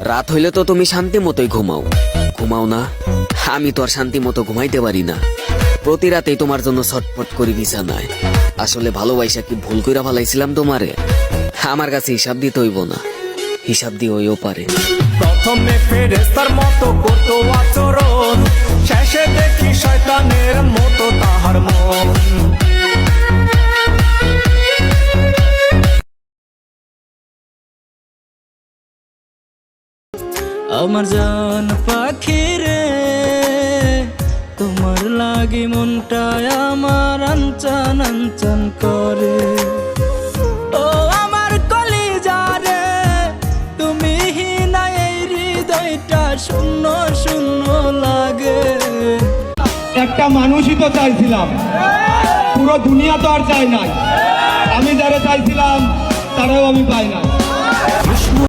রাত হইলে তো তুমি শান্তি মতোই ঘুমাও না? আমি তো আর শান্তি মতো ঘুমাইতে পারি না। প্রতি রাতেই তোমার জন্য ছটফট করি বিছানায়। আসলে ভালোবাসা কি ভুল কইরা ফেলাইছিলাম তোমারে? আমার কাছে হিসাব দিতে হইব না, হিসাব দিয়ে হইও পারে। প্রথমে ফেরেশতার মতো করতো আচরণ, শেষে দেখি শয়তানের মতো তাহার মন। আমার জান পাখি রে, তোমার লাগি মনটা আমার আনচান আনচান করে। ও আমার কলিজা রে, তুমি না এই হৃদয়টা শূন্য শূন্য লাগে। একটা মানুষই তো চাইছিলাম, পুরো দুনিয়া তো আর চাই নাই। আমি যারা চাইছিলাম তারাও আমি পাই না।